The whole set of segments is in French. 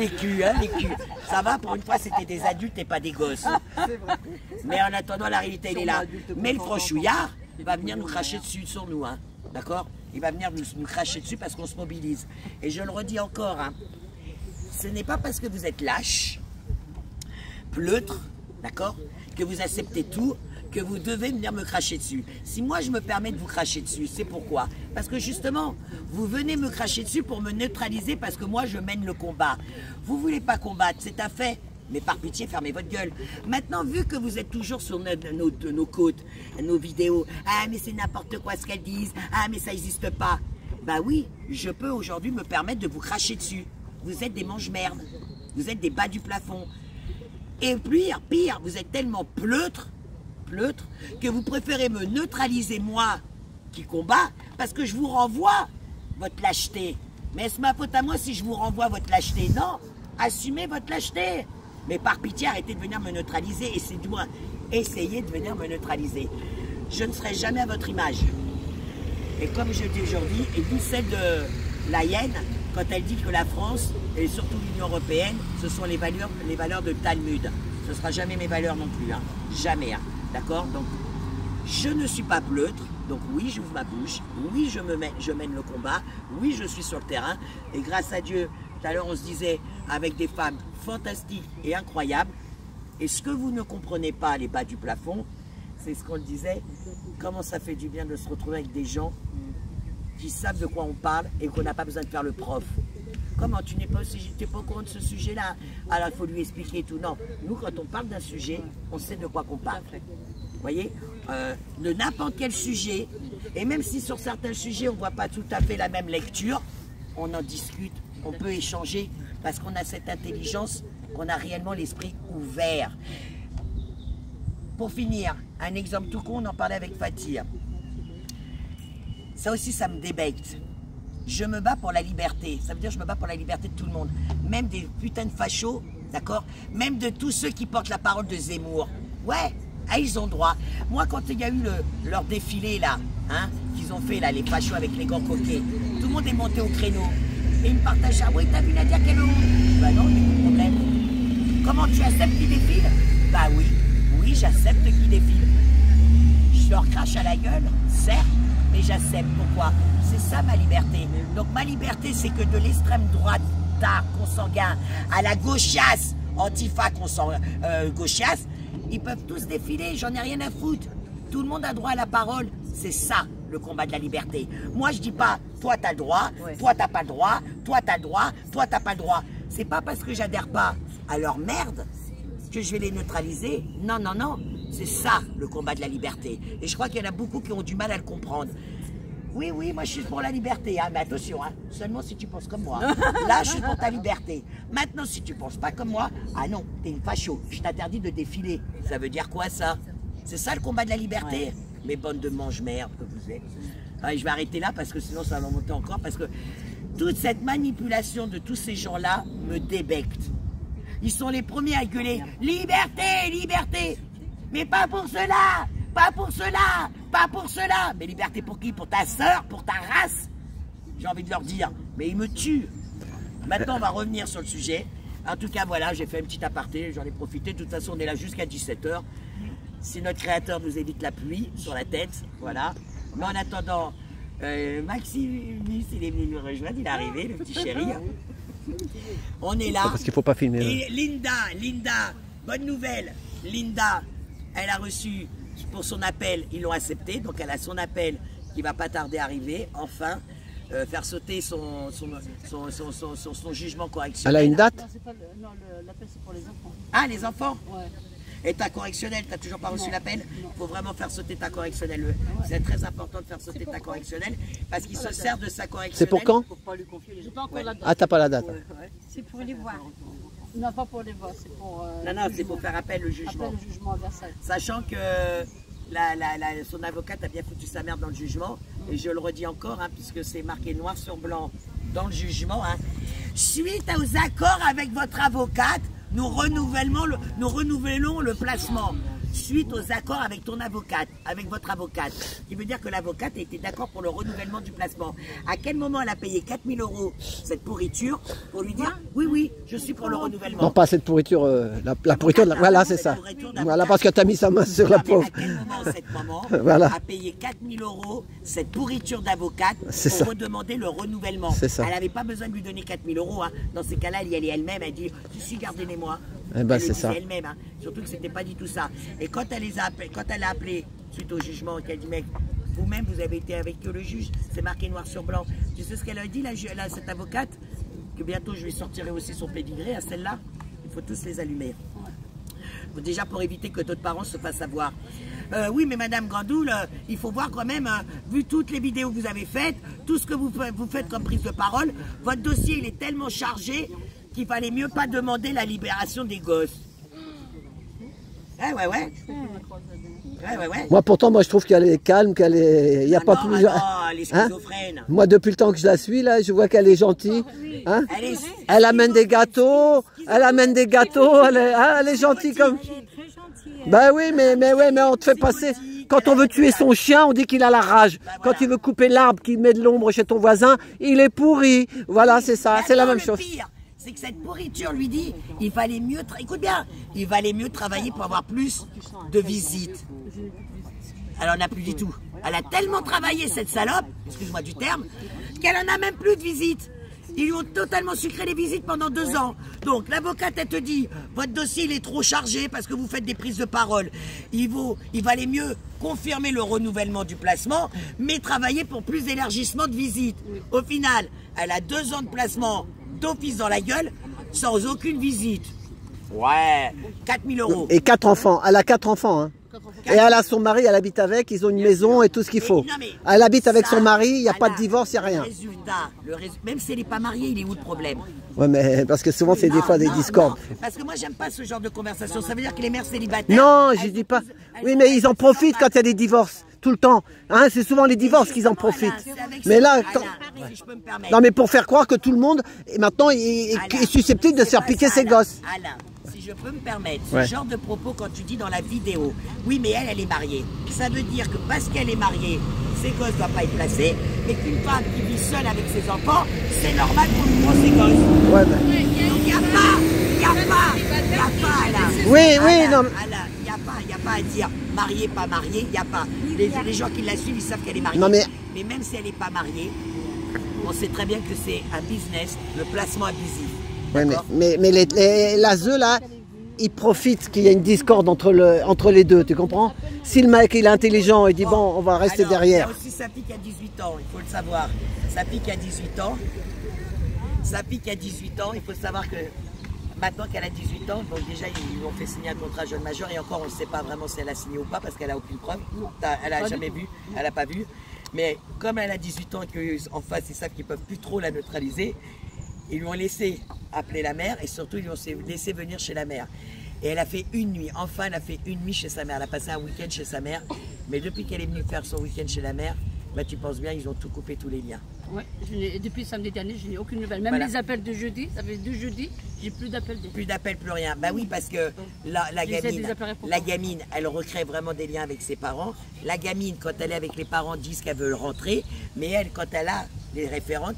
les culs, hein, les culs. Ça va, pour une fois, c'était des adultes et pas des gosses. Mais en attendant, la réalité, elle est là. Mais le franchouillard, il va venir nous cracher dessus sur nous, hein. D'accord? Il va venir nous cracher dessus parce qu'on se mobilise. Et je le redis encore, hein, ce n'est pas parce que vous êtes lâche, pleutre, d'accord, que vous acceptez tout, que vous devez venir me cracher dessus. Si moi je me permets de vous cracher dessus, c'est pourquoi? Parce que justement, vous venez me cracher dessus pour me neutraliser parce que moi je mène le combat. Vous voulez pas combattre, c'est un fait. Mais par pitié, fermez votre gueule. Maintenant, vu que vous êtes toujours sur nos côtes, nos vidéos, ah mais c'est n'importe quoi ce qu'elles disent, ah mais ça n'existe pas. Bah oui, je peux aujourd'hui me permettre de vous cracher dessus. Vous êtes des mange-merdes, vous êtes des bas du plafond. Et pire, vous êtes tellement pleutre, que vous préférez me neutraliser moi qui combat, parce que je vous renvoie votre lâcheté. Mais est-ce ma faute à moi si je vous renvoie votre lâcheté? Non, assumez votre lâcheté. Mais par pitié, arrêtez de venir me neutraliser et c'est du moins essayez de venir me neutraliser. Je ne serai jamais à votre image. Et comme je dis aujourd'hui, et d'où celle de la hyène, quand elle dit que la France, et surtout l'Union Européenne, ce sont les valeurs de Talmud. Ce ne sera jamais mes valeurs non plus, hein. Jamais, hein. D'accord? Donc, je ne suis pas pleutre, donc oui, j'ouvre ma bouche, oui, je mène le combat, oui, je suis sur le terrain, et grâce à Dieu, tout à l'heure on se disait, avec des femmes fantastiques et incroyables, et ce que vous ne comprenez pas, les bas du plafond, c'est ce qu'on disait, comment ça fait du bien de se retrouver avec des gens qui savent de quoi on parle et qu'on n'a pas besoin de faire le prof. Comment tu n'es pas au courant de ce sujet-là? Alors il faut lui expliquer tout. Non, nous quand on parle d'un sujet, on sait de quoi qu'on parle. Vous voyez, de n'importe quel sujet, et même si sur certains sujets on ne voit pas tout à fait la même lecture, on en discute, on peut échanger, parce qu'on a cette intelligence, qu'on a réellement l'esprit ouvert. Pour finir, un exemple tout con, on en parlait avec Fatih. Ça aussi, ça me débecte. Je me bats pour la liberté. Ça veut dire que je me bats pour la liberté de tout le monde. Même des putains de fachos, d'accord? Même de tous ceux qui portent la parole de Zemmour. Ouais, ah, ils ont droit. Moi, quand il y a eu leur défilé, là, hein, qu'ils ont fait, là, les fachos avec les gants coquets, tout le monde est monté au créneau. Et ils me partagent, ah oui, t'as vu Nadia, quelle honte? Bah non, il y a pas de problème. Comment tu acceptes qu'ils défilent? Bah oui, oui, j'accepte qu'ils défilent. Je leur crache à la gueule, certes, mais j'accepte. Pourquoi? C'est ça ma liberté. Donc ma liberté, c'est que de l'extrême droite, tard, consanguin, à la gauchiasse, antifa, gauchiasse, ils peuvent tous défiler, j'en ai rien à foutre. Tout le monde a droit à la parole. C'est ça, le combat de la liberté. Moi, je dis pas, toi, t'as le droit, toi, t'as pas le droit, toi, t'as le droit, toi, t'as pas le droit. C'est pas parce que j'adhère pas à leur merde que je vais les neutraliser. Non, non, non. C'est ça, le combat de la liberté. Et je crois qu'il y en a beaucoup qui ont du mal à le comprendre. Oui, oui, moi je suis pour la liberté, hein, mais attention, hein, seulement si tu penses comme moi. Là, je suis pour ta liberté. Maintenant, si tu penses pas comme moi, ah non, t'es une facho, je t'interdis de défiler. Ça veut dire quoi, ça? C'est ça le combat de la liberté? Mais bande de mange-merde que vous êtes. Ah, je vais arrêter là parce que sinon ça va monter encore, parce que toute cette manipulation de tous ces gens-là me débecte. Ils sont les premiers à gueuler « Liberté, liberté !» Mais pas pour cela, pas pour cela, pas pour cela. Mais liberté pour qui? Pour ta sœur, pour ta race? J'ai envie de leur dire, mais ils me tuent. Maintenant, on va revenir sur le sujet. En tout cas, voilà, j'ai fait un petit aparté, j'en ai profité. De toute façon, on est là jusqu'à 17 h. Si notre créateur nous évite la pluie sur la tête, voilà. Mais en attendant, Maximus, il est venu nous rejoindre, il est arrivé, le petit chéri. On est là. Parce qu'il ne faut pas filmer. Et Linda, bonne nouvelle. Linda, elle a reçu pour son appel, ils l'ont accepté, donc elle a son appel qui va pas tarder à arriver, enfin, faire sauter son jugement correctionnel. Elle a une date? Non, l'appel c'est pour les enfants. Ah, les enfants? Ouais. Et ta correctionnelle, tu n'as toujours pas reçu l'appel? Il faut vraiment faire sauter ta correctionnelle. C'est très important de faire sauter ta correctionnelle parce qu'il se sert de sa correctionnelle. C'est pour quand? Pour pas lui confier les pas encore la date. Ah, t'as pas la date? C'est pour les voir. Non, pas pour les voir, c'est pour... non, c'est pour faire appel au jugement. Appel au jugement à Versailles. Sachant que son avocate a bien foutu sa mère dans le jugement, et je le redis encore, hein, puisque c'est marqué noir sur blanc dans le jugement, hein. Suite aux accords avec votre avocate, nous renouvelons le placement. suite aux accords avec ton avocate, avec votre avocate. Ce qui veut dire que l'avocate était d'accord pour le renouvellement du placement. À quel moment elle a payé 4 000 € cette pourriture pour lui dire oui, oui, je suis pour le renouvellement. Non, pas cette pourriture, la pourriture, voilà, c'est ça. Voilà, parce que tu as mis sa main sur la pauvre. À quel moment cette maman Voilà. a payé 4 000 € cette pourriture d'avocate pour ça. redemander le renouvellement? C'est ça. Elle n'avait pas besoin de lui donner 4 000 €. Hein. Dans ces cas-là, elle y allait elle-même. Elle dit si, gardez-les-moi. Eh ben, Elle le c'est disait ça. elle-même. Hein. Surtout que c'était pas du tout ça. Et quand elle les a appelés, quand elle a appelé suite au jugement, qu'elle dit mec, vous-même vous avez été avec le juge, c'est marqué noir sur blanc. Tu sais ce qu'elle a dit là, cette avocate? Que bientôt je lui sortirai aussi son pédigré à celle-là. Il faut tous les allumer. Déjà pour éviter que d'autres parents se fassent avoir. Oui, mais Madame Grandoul, il faut voir quand même, vu toutes les vidéos que vous avez faites, tout ce que vous faites comme prise de parole, votre dossier il est tellement chargé qu'il fallait mieux pas demander la libération des gosses. Ouais. Moi, pourtant, moi, je trouve qu'elle est calme, qu'elle est... Il n'y a pas plus... Non, elle est schizophrène. Moi, depuis le temps que je la suis, là, je vois qu'elle est gentille. Hein, Elle est... elle amène des gâteaux, elle est gentille comme... Ben oui, mais on te fait passer... Quand on veut tuer son chien, on dit qu'il a la rage. Quand tu veux couper l'arbre qui met de l'ombre chez ton voisin, il est pourri. Voilà, c'est ça, c'est la même chose. Pire, c'est que cette pourriture lui dit, il fallait mieux... Écoute bien, il valait mieux travailler pour avoir plus de visites. Elle en a plus du tout. Elle a tellement travaillé, cette salope, excuse-moi du terme, qu'elle en a même plus de visites. Ils lui ont totalement sucré les visites pendant 2 ans. Donc l'avocate, elle te dit, votre dossier il est trop chargé parce que vous faites des prises de parole. Il valait mieux confirmer le renouvellement du placement, mais travailler pour plus d'élargissement de visites. Au final, elle a 2 ans de placement d'office dans la gueule, sans aucune visite. Ouais, 4 000 €. Et 4 enfants, elle a 4 enfants, hein. Et elle a son mari, elle habite avec, ils ont une maison et tout ce qu'il faut. Elle habite avec son mari, il n'y a pas de divorce, il n'y a rien. Même si elle n'est pas mariée, il est où le problème? Ouais, mais parce que souvent c'est des fois des discordes. Non, parce que moi j'aime pas ce genre de conversation, ça veut dire que les mères célibataires... Non, je dis pas. Oui, mais ils en profitent quand il y a des divorces, tout le temps. Hein, c'est souvent les divorces qu'ils en profitent. Mais là, si je peux me permettre. non mais pour faire croire que tout le monde, maintenant, est susceptible de se faire piquer ses gosses. Alain, si je peux me permettre, ce genre de propos quand tu dis dans la vidéo, oui mais elle est mariée, ça veut dire que parce qu'elle est mariée, ses gosses ne doivent pas être placés, mais qu'une femme qui vit seule avec ses enfants, c'est normal qu'on lui prend ses gosses. Ouais, Donc il n'y a pas, Alain. Oui, non. Alain, il n'y a pas à dire mariée, pas mariée, il n'y a pas. Les gens qui la suivent, ils savent qu'elle est mariée. Non, mais même si elle n'est pas mariée, on sait très bien que c'est un business, le placement abusif. ouais, mais l'ASE là, ils profitent qu'il y a une discorde entre les deux, tu comprends? Si le mec il est intelligent, il dit bon, on va rester derrière. Il y a aussi sa fille qui a 18 ans, il faut le savoir. Sa fille qui a 18 ans. Sa fille qui a 18 ans, il faut savoir que maintenant qu'elle a 18 ans, donc déjà ils lui ont fait signer un contrat jeune majeur et encore on ne sait pas vraiment si elle a signé ou pas parce qu'elle n'a aucune preuve. Elle n'a jamais vu, elle n'a pas vu. Mais comme elle a 18 ans et qu'en face ils savent qu'ils ne peuvent plus trop la neutraliser, ils lui ont laissé appeler la mère et surtout ils lui ont laissé venir chez la mère. Et elle a fait une nuit, enfin elle a fait une nuit chez sa mère, elle a passé un week-end chez sa mère. Mais depuis qu'elle est venue faire son week-end chez la mère, bah, tu penses bien, ils ont tout coupé, tous les liens. Ouais, depuis samedi dernier, je n'ai aucune nouvelle. Même les appels de jeudi, ça fait 2 jeudis, j'ai plus d'appels. Plus d'appels, plus rien. Bah oui, parce que la gamine, elle recrée vraiment des liens avec ses parents. La gamine, quand elle est avec les parents, disent qu'elle veut rentrer. Mais elle, quand elle a les référentes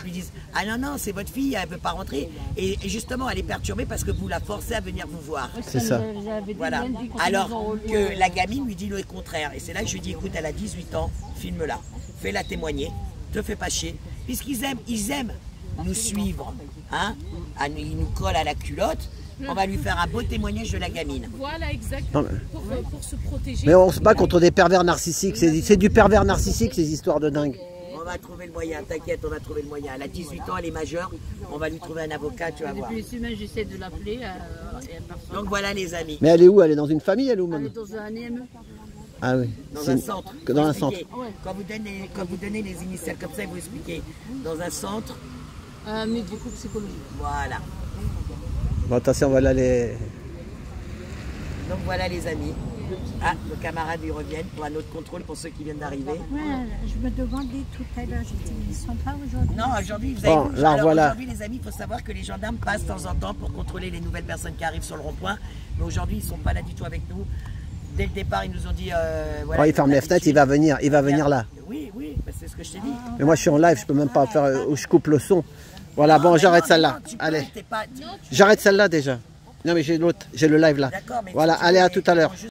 lui disent « Ah non, non, c'est votre fille, elle ne veut pas rentrer. » Et justement, elle est perturbée parce que vous la forcez à venir vous voir. C'est ça. Voilà. Alors que la gamine lui dit le contraire. Et c'est là que je lui dis « Écoute, elle a 18 ans, filme-la, fais-la témoigner, te fais pas chier. » Puisqu'ils aiment nous suivre. Hein? Ils nous collent à la culotte. On va lui faire un beau témoignage de la gamine. Voilà, exactement. Pour se protéger. Mais on se bat contre des pervers narcissiques. C'est du pervers narcissique, ces histoires de dingue. On va trouver le moyen, t'inquiète, on va trouver le moyen. Elle a 18 ans, elle est majeure, on va lui trouver un avocat, tu vas voir. Depuis une semaine, j'essaie de l'appeler. Donc voilà les amis. Mais elle est où? Elle est dans une famille, elle est où même? Elle est dans un EME. Ah oui. Dans un centre. Dans un centre. Quand vous donnez les initiales comme ça, vous expliquez. Dans un centre. Médico-psychologique. Voilà. Bon, attention, voilà les... Donc voilà les amis. Ah, nos camarades ils reviennent pour un autre contrôle pour ceux qui viennent d'arriver. Ouais, je me demandais tout à l'heure, ils ne sont pas aujourd'hui. Non, aujourd'hui, vous Bon, avez là, voilà. aujourd'hui, les amis, il faut savoir que les gendarmes passent de temps en temps pour contrôler les nouvelles personnes qui arrivent sur le rond-point. Mais aujourd'hui, ils ne sont pas là du tout avec nous. Dès le départ, ils nous ont dit. Voilà, Oh, il ferme les fenêtres, il va venir là. Oui, oui, bah, c'est ce que je t'ai dit. Mais moi je suis en live, je peux même pas faire où je coupe le son. Voilà, bon, j'arrête celle-là. Allez, j'arrête celle-là déjà. Non mais j'ai l'autre, j'ai le live là. D'accord, mais Voilà, tu allez, à peux, tout à l'heure. mais